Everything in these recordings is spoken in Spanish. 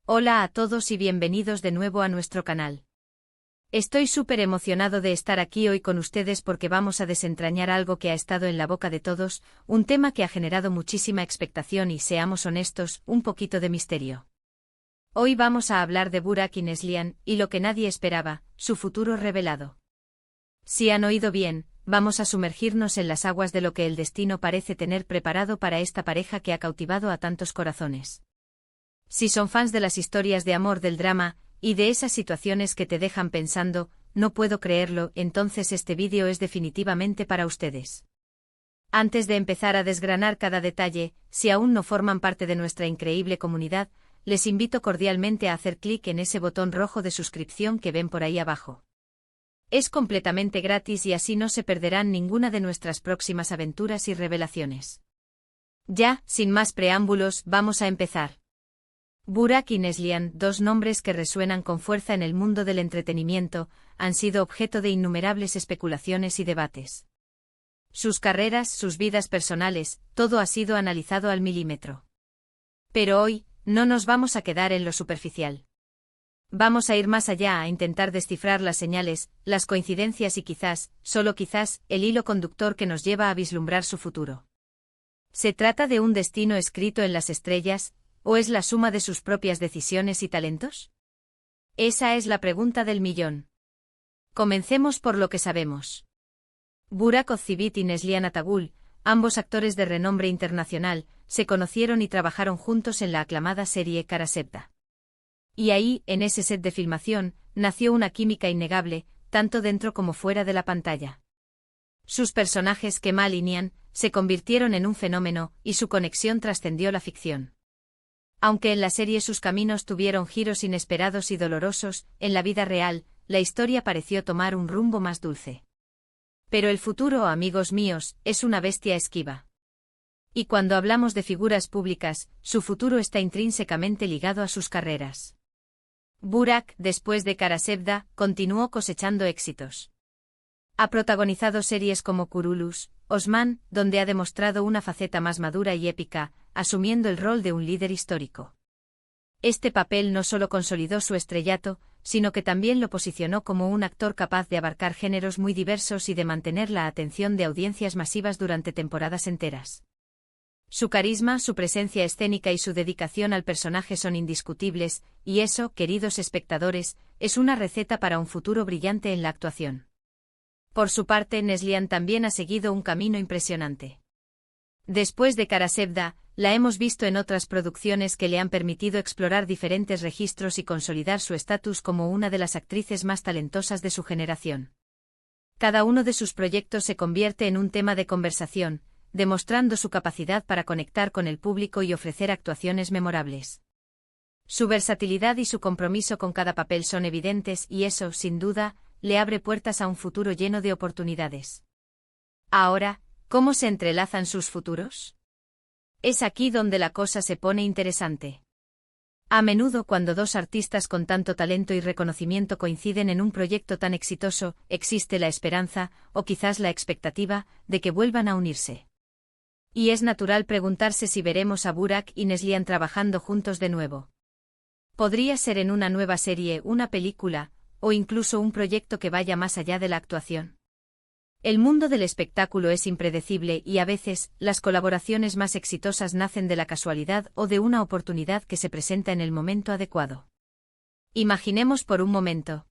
Hola a todos y bienvenidos de nuevo a nuestro canal. Estoy súper emocionado de estar aquí hoy con ustedes porque vamos a desentrañar algo que ha estado en la boca de todos, un tema que ha generado muchísima expectación y, seamos honestos, un poquito de misterio. Hoy vamos a hablar de Burak y Neslihan, y lo que nadie esperaba, su futuro revelado. Si han oído bien, vamos a sumergirnos en las aguas de lo que el destino parece tener preparado para esta pareja que ha cautivado a tantos corazones. Si son fans de las historias de amor, del drama, y de esas situaciones que te dejan pensando, no puedo creerlo, entonces este vídeo es definitivamente para ustedes. Antes de empezar a desgranar cada detalle, si aún no forman parte de nuestra increíble comunidad, les invito cordialmente a hacer clic en ese botón rojo de suscripción que ven por ahí abajo. Es completamente gratis y así no se perderán ninguna de nuestras próximas aventuras y revelaciones. Ya, sin más preámbulos, vamos a empezar. Burak y Neslihan, dos nombres que resuenan con fuerza en el mundo del entretenimiento, han sido objeto de innumerables especulaciones y debates. Sus carreras, sus vidas personales, todo ha sido analizado al milímetro. Pero hoy, no nos vamos a quedar en lo superficial. Vamos a ir más allá, a intentar descifrar las señales, las coincidencias y quizás, solo quizás, el hilo conductor que nos lleva a vislumbrar su futuro. ¿Se trata de un destino escrito en las estrellas, o es la suma de sus propias decisiones y talentos? Esa es la pregunta del millón. Comencemos por lo que sabemos. Burak Özçivit y Neslihan Atagül, ambos actores de renombre internacional, se conocieron y trabajaron juntos en la aclamada serie Kara Sevda. Y ahí, en ese set de filmación, nació una química innegable, tanto dentro como fuera de la pantalla. Sus personajes, Kemal y Nihan, se convirtieron en un fenómeno, y su conexión trascendió la ficción. Aunque en la serie sus caminos tuvieron giros inesperados y dolorosos, en la vida real, la historia pareció tomar un rumbo más dulce. Pero el futuro, amigos míos, es una bestia esquiva. Y cuando hablamos de figuras públicas, su futuro está intrínsecamente ligado a sus carreras. Burak, después de Kara Sevda, continuó cosechando éxitos. Ha protagonizado series como Kurulus, Osman, donde ha demostrado una faceta más madura y épica, asumiendo el rol de un líder histórico. Este papel no solo consolidó su estrellato, sino que también lo posicionó como un actor capaz de abarcar géneros muy diversos y de mantener la atención de audiencias masivas durante temporadas enteras. Su carisma, su presencia escénica y su dedicación al personaje son indiscutibles, y eso, queridos espectadores, es una receta para un futuro brillante en la actuación. Por su parte, Neslihan también ha seguido un camino impresionante. Después de Kara Sevda, la hemos visto en otras producciones que le han permitido explorar diferentes registros y consolidar su estatus como una de las actrices más talentosas de su generación. Cada uno de sus proyectos se convierte en un tema de conversación, demostrando su capacidad para conectar con el público y ofrecer actuaciones memorables. Su versatilidad y su compromiso con cada papel son evidentes y eso, sin duda, le abre puertas a un futuro lleno de oportunidades. Ahora, ¿cómo se entrelazan sus futuros? Es aquí donde la cosa se pone interesante. A menudo, cuando dos artistas con tanto talento y reconocimiento coinciden en un proyecto tan exitoso, existe la esperanza, o quizás la expectativa, de que vuelvan a unirse. Y es natural preguntarse si veremos a Burak y Neslihan trabajando juntos de nuevo. Podría ser en una nueva serie, una película, o incluso un proyecto que vaya más allá de la actuación. El mundo del espectáculo es impredecible y a veces, las colaboraciones más exitosas nacen de la casualidad o de una oportunidad que se presenta en el momento adecuado. Imaginemos por un momento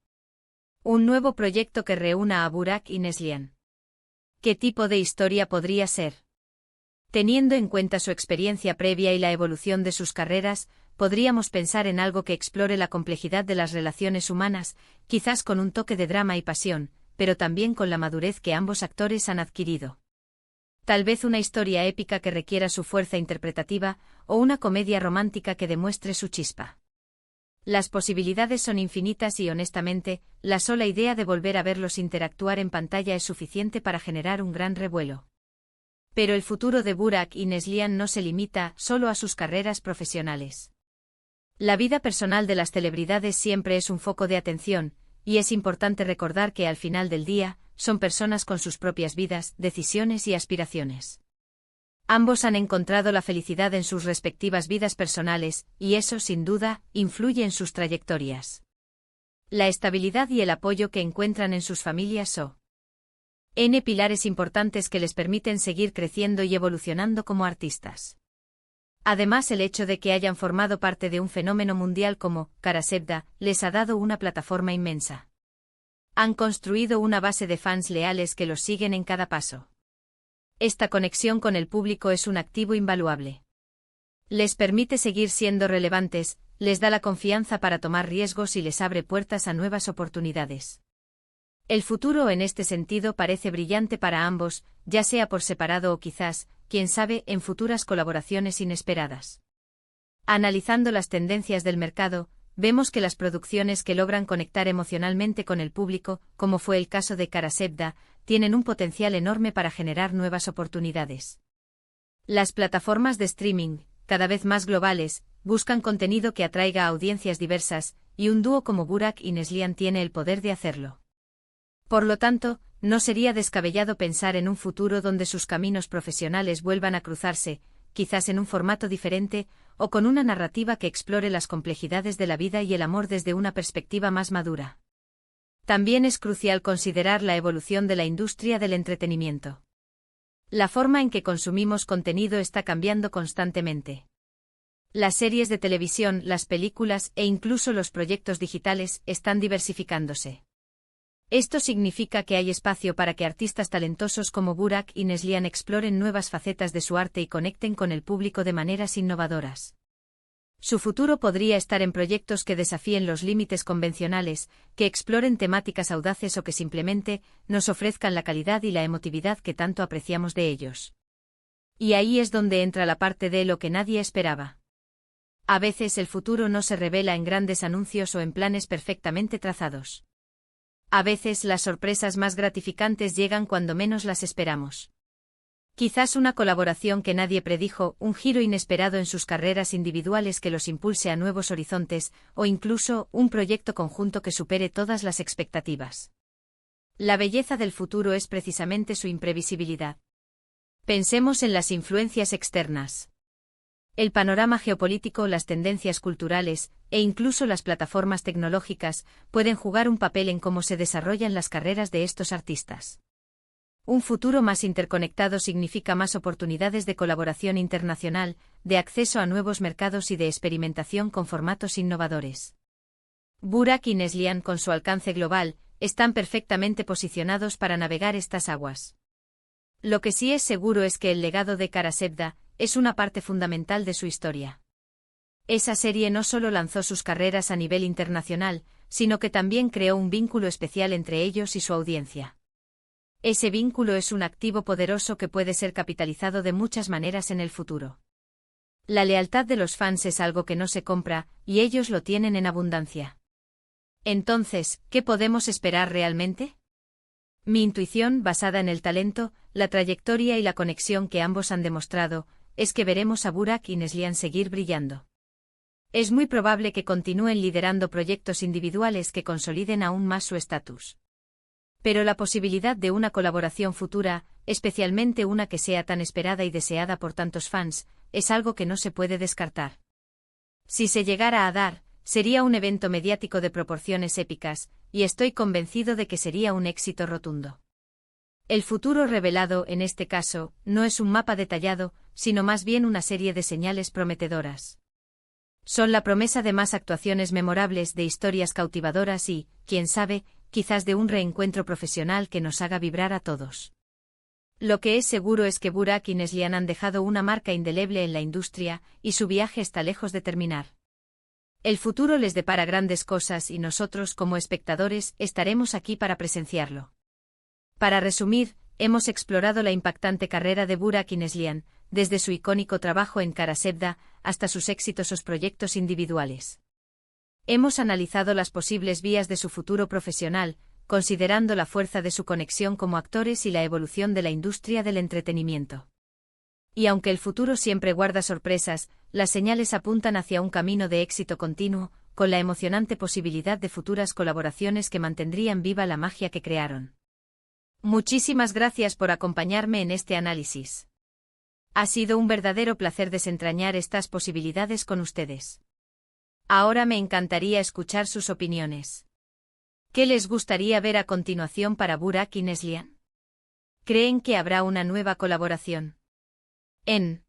un nuevo proyecto que reúna a Burak y Neslihan. ¿Qué tipo de historia podría ser? Teniendo en cuenta su experiencia previa y la evolución de sus carreras, podríamos pensar en algo que explore la complejidad de las relaciones humanas, quizás con un toque de drama y pasión, pero también con la madurez que ambos actores han adquirido. Tal vez una historia épica que requiera su fuerza interpretativa, o una comedia romántica que demuestre su chispa. Las posibilidades son infinitas y honestamente, la sola idea de volver a verlos interactuar en pantalla es suficiente para generar un gran revuelo. Pero el futuro de Burak y Neslihan no se limita solo a sus carreras profesionales. La vida personal de las celebridades siempre es un foco de atención, y es importante recordar que al final del día, son personas con sus propias vidas, decisiones y aspiraciones. Ambos han encontrado la felicidad en sus respectivas vidas personales, y eso, sin duda, influye en sus trayectorias. La estabilidad y el apoyo que encuentran en sus familias son pilares importantes que les permiten seguir creciendo y evolucionando como artistas. Además, el hecho de que hayan formado parte de un fenómeno mundial como Karasevda les ha dado una plataforma inmensa. Han construido una base de fans leales que los siguen en cada paso. Esta conexión con el público es un activo invaluable. Les permite seguir siendo relevantes, les da la confianza para tomar riesgos y les abre puertas a nuevas oportunidades. El futuro en este sentido parece brillante para ambos, ya sea por separado o quizás, quién sabe, en futuras colaboraciones inesperadas. Analizando las tendencias del mercado, vemos que las producciones que logran conectar emocionalmente con el público, como fue el caso de Karasevda, tienen un potencial enorme para generar nuevas oportunidades. Las plataformas de streaming, cada vez más globales, buscan contenido que atraiga a audiencias diversas, y un dúo como Burak y Neslihan tiene el poder de hacerlo. Por lo tanto, no sería descabellado pensar en un futuro donde sus caminos profesionales vuelvan a cruzarse, quizás en un formato diferente, o con una narrativa que explore las complejidades de la vida y el amor desde una perspectiva más madura. También es crucial considerar la evolución de la industria del entretenimiento. La forma en que consumimos contenido está cambiando constantemente. Las series de televisión, las películas e incluso los proyectos digitales están diversificándose. Esto significa que hay espacio para que artistas talentosos como Burak y Neslihan exploren nuevas facetas de su arte y conecten con el público de maneras innovadoras. Su futuro podría estar en proyectos que desafíen los límites convencionales, que exploren temáticas audaces o que simplemente nos ofrezcan la calidad y la emotividad que tanto apreciamos de ellos. Y ahí es donde entra la parte de lo que nadie esperaba. A veces el futuro no se revela en grandes anuncios o en planes perfectamente trazados. A veces las sorpresas más gratificantes llegan cuando menos las esperamos. Quizás una colaboración que nadie predijo, un giro inesperado en sus carreras individuales que los impulse a nuevos horizontes, o incluso un proyecto conjunto que supere todas las expectativas. La belleza del futuro es precisamente su imprevisibilidad. Pensemos en las influencias externas. El panorama geopolítico, las tendencias culturales, e incluso las plataformas tecnológicas, pueden jugar un papel en cómo se desarrollan las carreras de estos artistas. Un futuro más interconectado significa más oportunidades de colaboración internacional, de acceso a nuevos mercados y de experimentación con formatos innovadores. Burak y Neslihan, con su alcance global, están perfectamente posicionados para navegar estas aguas. Lo que sí es seguro es que el legado de Karasevda es una parte fundamental de su historia. Esa serie no solo lanzó sus carreras a nivel internacional, sino que también creó un vínculo especial entre ellos y su audiencia. Ese vínculo es un activo poderoso que puede ser capitalizado de muchas maneras en el futuro. La lealtad de los fans es algo que no se compra, y ellos lo tienen en abundancia. Entonces, ¿qué podemos esperar realmente? Mi intuición, basada en el talento, la trayectoria y la conexión que ambos han demostrado, es que veremos a Burak y Neslihan seguir brillando. Es muy probable que continúen liderando proyectos individuales que consoliden aún más su estatus. Pero la posibilidad de una colaboración futura, especialmente una que sea tan esperada y deseada por tantos fans, es algo que no se puede descartar. Si se llegara a dar, sería un evento mediático de proporciones épicas, y estoy convencido de que sería un éxito rotundo. El futuro revelado, en este caso, no es un mapa detallado, sino más bien una serie de señales prometedoras. Son la promesa de más actuaciones memorables, de historias cautivadoras y, quién sabe, quizás de un reencuentro profesional que nos haga vibrar a todos. Lo que es seguro es que Burak y Neslihan han dejado una marca indeleble en la industria, y su viaje está lejos de terminar. El futuro les depara grandes cosas y nosotros, como espectadores, estaremos aquí para presenciarlo. Para resumir, hemos explorado la impactante carrera de Burak y Neslihan, desde su icónico trabajo en Karasevda hasta sus exitosos proyectos individuales. Hemos analizado las posibles vías de su futuro profesional, considerando la fuerza de su conexión como actores y la evolución de la industria del entretenimiento. Y aunque el futuro siempre guarda sorpresas, las señales apuntan hacia un camino de éxito continuo, con la emocionante posibilidad de futuras colaboraciones que mantendrían viva la magia que crearon. Muchísimas gracias por acompañarme en este análisis. Ha sido un verdadero placer desentrañar estas posibilidades con ustedes. Ahora me encantaría escuchar sus opiniones. ¿Qué les gustaría ver a continuación para Burak y Neslihan? ¿Creen que habrá una nueva colaboración? ¿En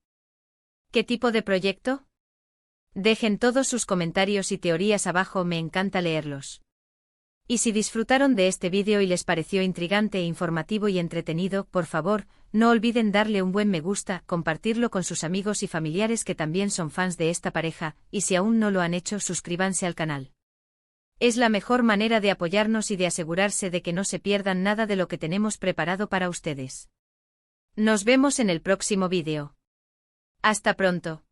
qué tipo de proyecto? Dejen todos sus comentarios y teorías abajo, me encanta leerlos. Y si disfrutaron de este vídeo y les pareció intrigante, informativo y entretenido, por favor, no olviden darle un buen me gusta, compartirlo con sus amigos y familiares que también son fans de esta pareja, y si aún no lo han hecho, suscríbanse al canal. Es la mejor manera de apoyarnos y de asegurarse de que no se pierdan nada de lo que tenemos preparado para ustedes. Nos vemos en el próximo vídeo. Hasta pronto.